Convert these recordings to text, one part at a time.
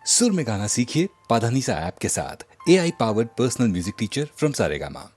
सुर में गाना सीखिए पाधानीसा ऐप के साथ। AI powered personal music teacher from Saregama.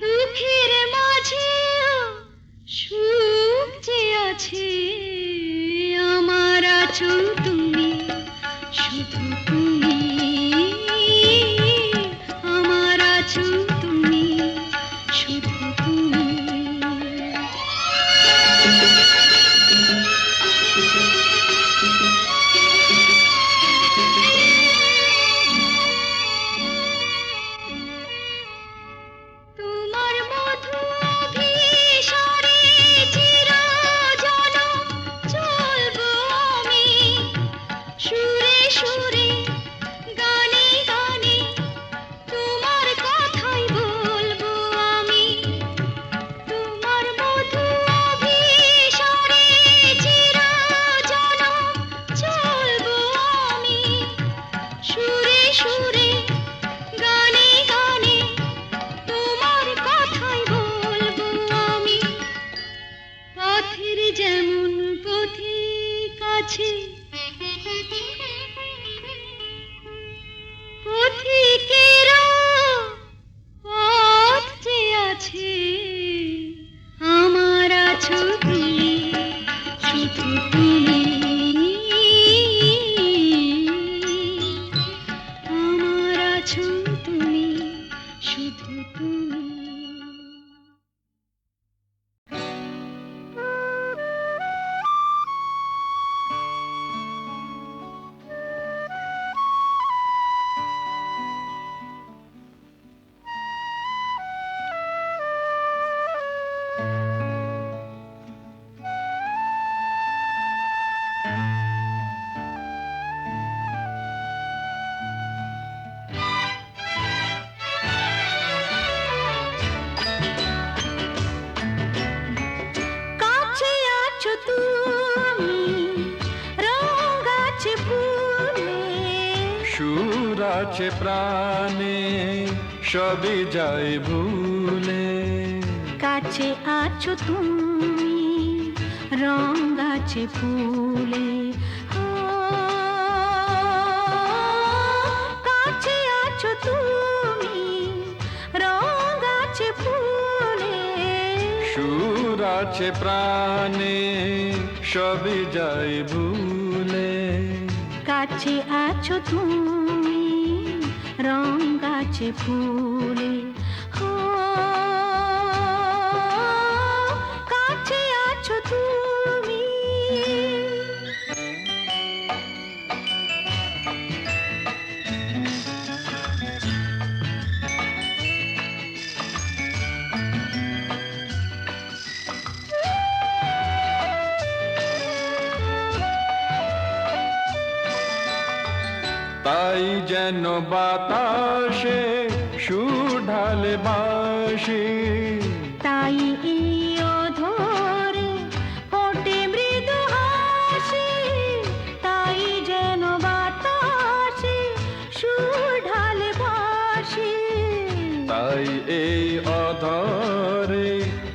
দুঃখের মাঝে সুখ কাছে আমার আছো তুমি, শুধু তুমি আমার আছো তুমি, শুধু তুমি। তোমার মধু অভিসারে চিরজনম চলবো আমি, সুরে সুরে গানে গানে তোমার কথাই বলবো আমি। তোমার মধু অভিসারে চিরজনম চলবো আমি, সুরে সুরে গানে গানে তোমার কথাই বলবো আমি। পথের যেমন পথিক আছে, পথিকেরও পথ যে আছে, আমার আছো তুমি, শুধু তুমি আমার আছো তুমি, শুধু তুমি। কাছে আছো তুমি, রঙ আছে ফুলে, সুর আছে প্রাণে, সবই যায় ভুলে। কাছে আছো তুমি, রঙ আছে ফুলে, ও, কাছে আছো তুমি, রঙ আছে ফুলে, সুর আছে প্রাণে, সবই যায় ভুলে। কাছে আছো তুমি, রঙ আছে ফুলে, ও, কাছে আছো তুমি। তাই যেন বাতাসে সুর ঢালে বাঁশি, তাই এই অধরে ফোটে মৃদু হাসি, তাই যেন বাতাসে সুর ঢালে বাঁশি, তাই এই অধরে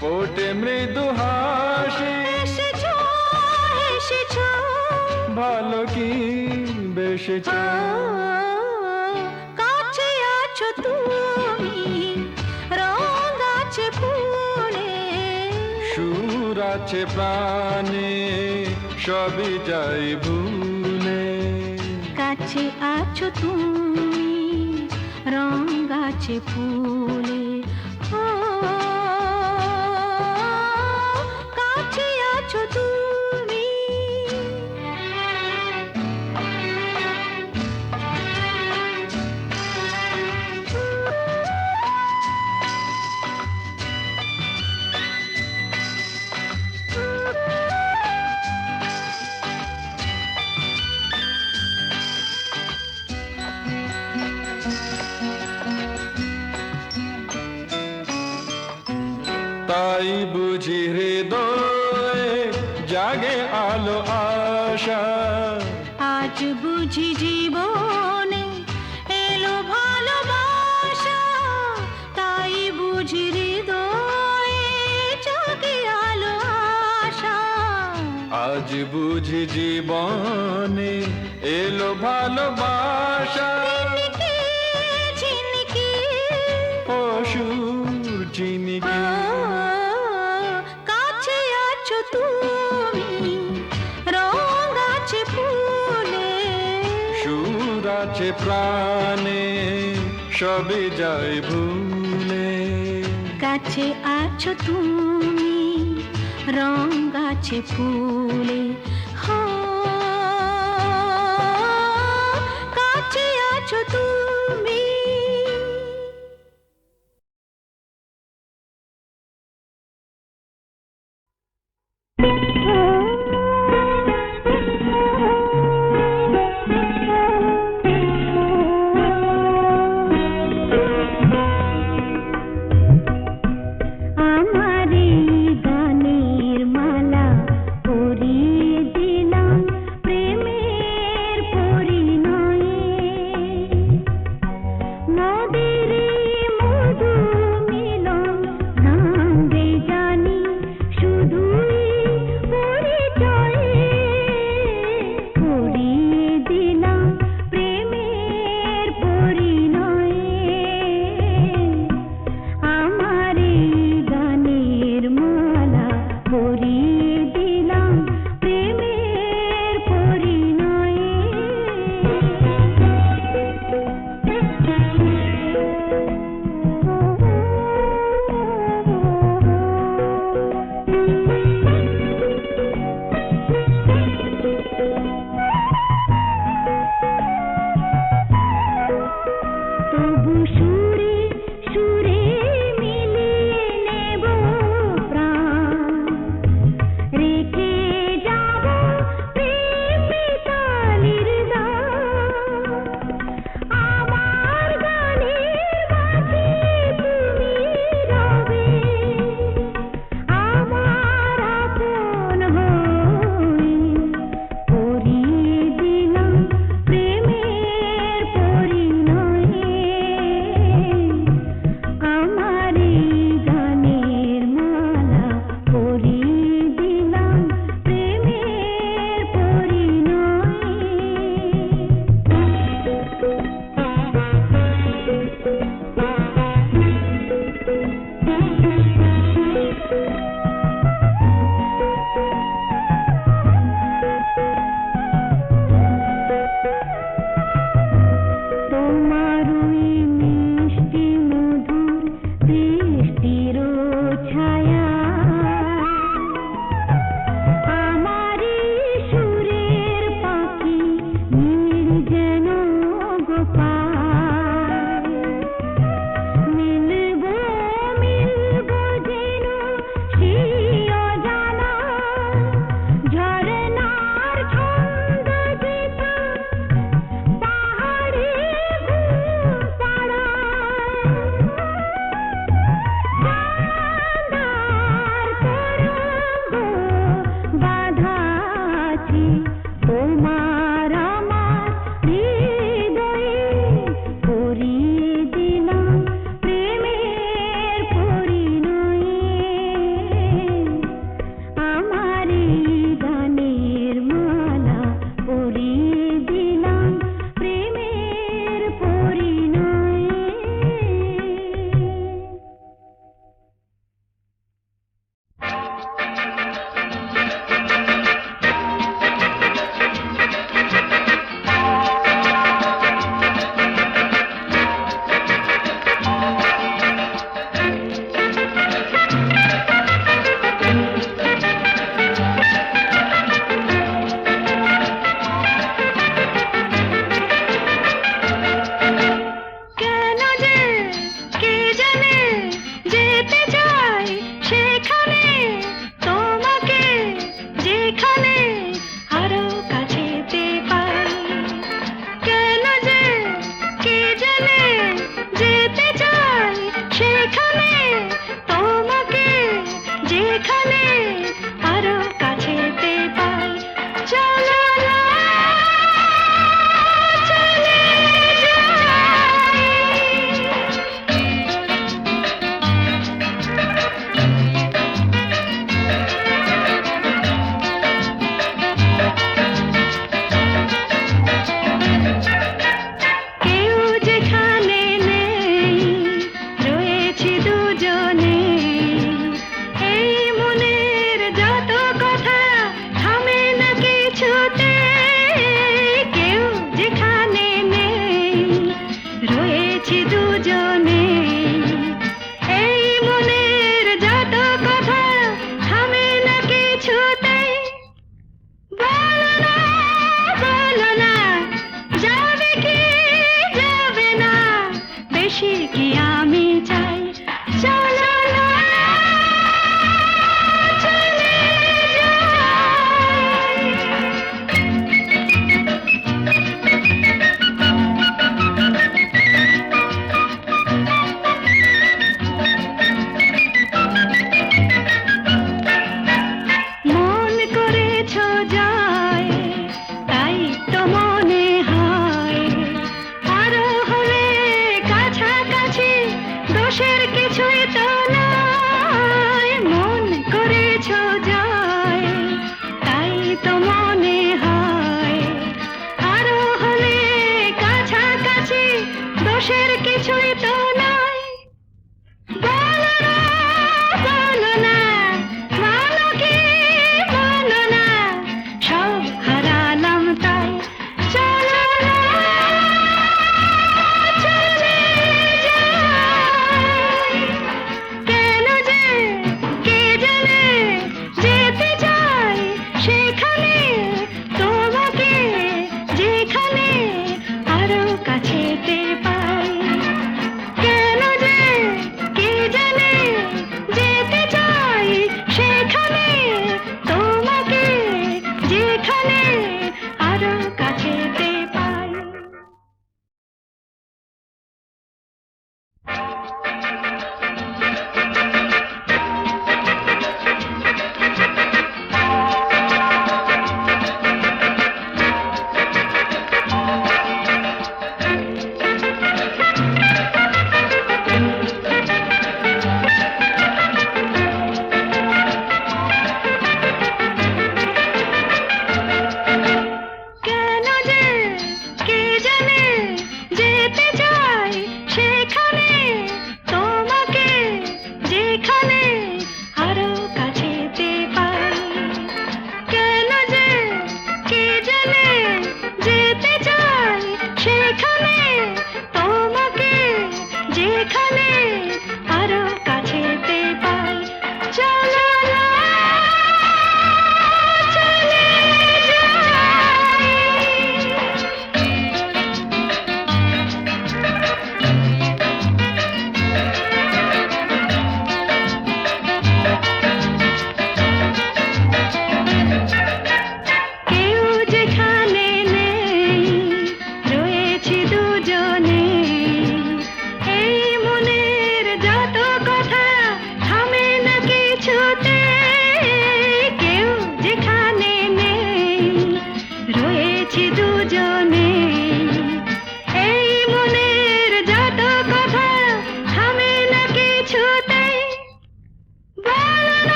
ফোটে মৃদু হাসি। এসেছো এসেছো ভালো কি বেসেছ, কাছে আছো তুমি, রঙ আছে ফুলে, সুর আছে প্রাণে, সবই যাই ভুলে। কাছে আছো তুমি, রঙ আছে ফুলে, ও, কাছে আছো তুমি। তাই বুঝি হৃদয়ে জাগে আলো আশা, আজ বুঝি জীবনে এলো ভালোবাসা, তাই বুঝি হৃদয়ে জাগে আলো আশা, আজ বুঝি জীবনে এলো ভালোবাসা। ঝিনকে সুর চিনিকে, কাছে আছো তুমি, আছে প্রাণে সবই যাই ভুলে। কাছে আছো তুমি রং গাছে ফুলে, হো কাছে আছো তুমি।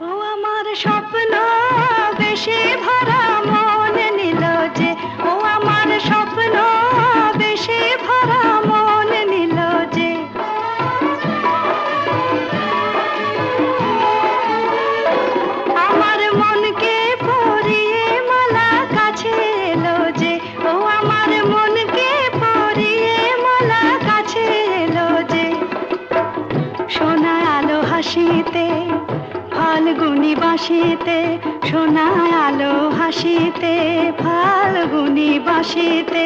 ও আমার স্বপ্ন বেশি ভরা মন নিল যে, ও আমার স্বপ্ন বেশি ভরা মন নিল যে। আমার মনকে পরিয়ে মালা কাছে এলো যে, ও আমার মনকে পরিয়ে মালা কাছে এলো যে। সোনা আলো হাসিতে ফাল্গুনি বাঁশিতে, সোনা আলো হাসিতে ফাল্গুনি বাঁশিতে,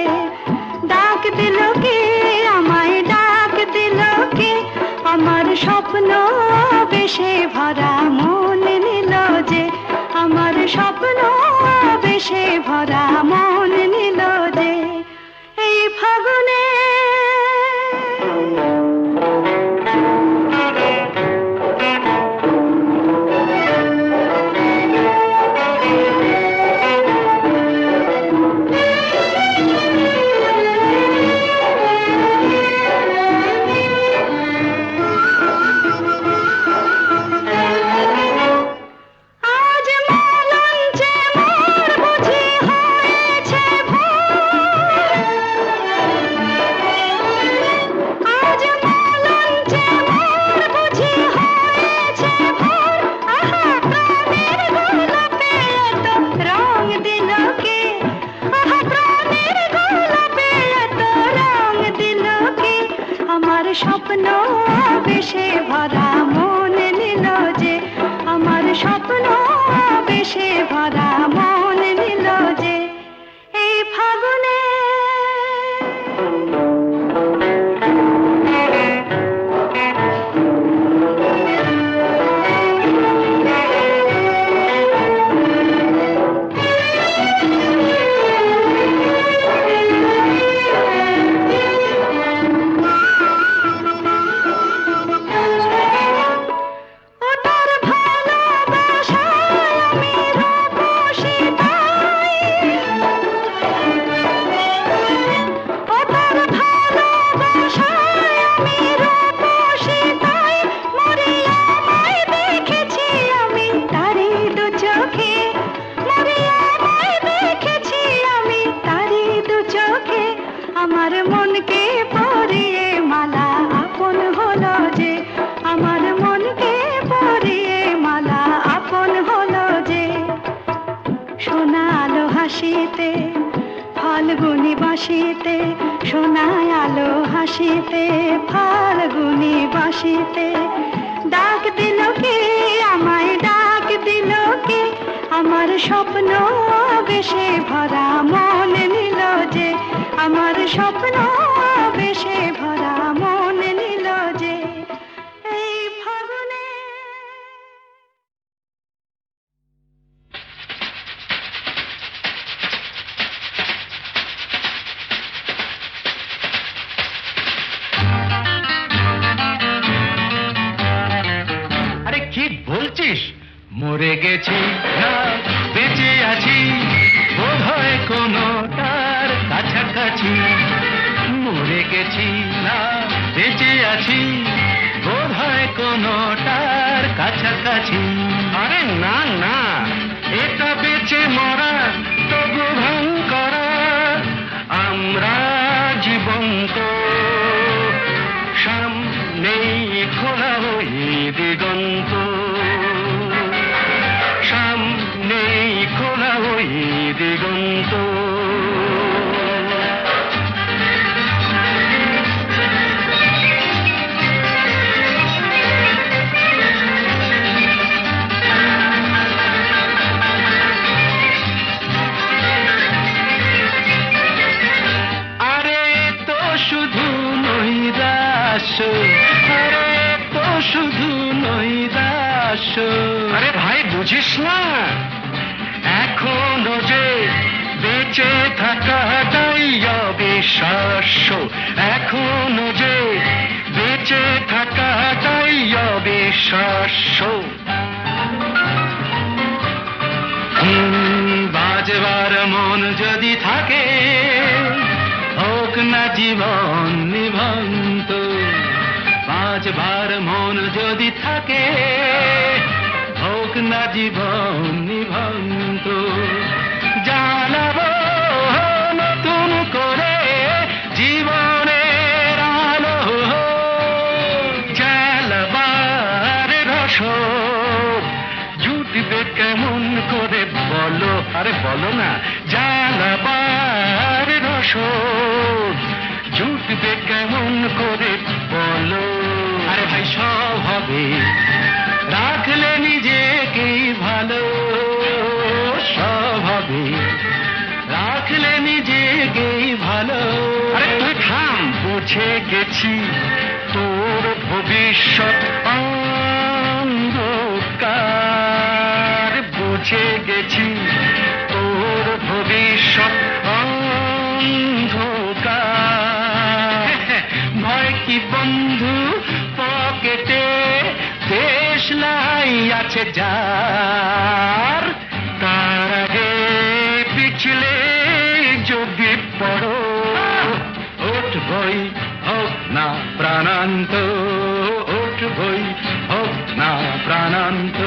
ডাক দিল কে আমায়, ডাক দিল কে, আমার স্বপ্ন বেশে ভরা মন নিল যে, আমার স্বপ্ন বেশে ভরা মন নিল যে। এই ফাগুনে স্বপ্ন বেশে ভরা মন নিল যে, আমার স্বপ্ন বেশে ভরা মন নিল যে। এই ফাগুনে আমার মনকে পরিয়ে মালা আপন হলো যে, আমার মনকে পরিয়ে মালা আপন হলো যে। সোনা আলো হাসিতে ফাল্গুনি বাঁশিতে, সোনা আলো হাসিতে ফাল্গুনি বাঁশিতে, ডাক দিল কে আমায়, ডাক দিল কে, আমার স্বপ্ন বেশে ভরা মন নিল যে, আমার স্বপ্ন বেশে ভরা মন নিল যে। এই ফাগুনে আরে কি বলছিস? মরে গেছি না বেঁচে আছি, বোধ হয় কোনোটার কাছাকাছি। মরে গেছি না বেঁচে আছি, বোধ হয় কোনোটার কাছাকাছি। আরে না না, এটা বেঁচে মরা তবু ভাঙ করা, আমরা জীবন্ত সামনেই খোলা ওই দিগন্ত, সামনেই খোলা ওই দিগন্ত। আরে তো শুধু নৈরাশ, আরে তো শুধু নৈরাশ। আরে ভাই বুঝিস না, এখনো যে বেঁচে থাকাটাই অবিশ্বাস্য, এখনো যে বেঁচে থাকাটাই অবিশ্বাস্য। বাজবার মন যদি থাকে, হোক না জীবন নিভন্ত। বাজবার মন যদি থাকে, থাকে, হোক না জীবন নিভন্ত, জানাবো নতুন করে জীবনের আলো, জ্বালাবার রসদ জুটবে কেমন করে বলো, আরে বলো না, জ্বালাবার রসদ জুটবে কেমন করে বলো। আরে ভাই সব হবে রাখলে নিজেকেই ভালো, সব হবে রাখলে নিজেকেই ভালো। আরে তুই থাম, বুঝে গেছি তোর ভবিষ্যৎ অন্ধকার, বুঝে গেছি তোর ভবিষ্যৎ অন্ধকার। ভয় কি বন্ধু পকেটে, দেশ লাই আছে যার, তার আগে পিছলে যদি পড়ো, উঠবই হোক না প্রাণান্ত, উঠবই হোক না প্রাণান্ত।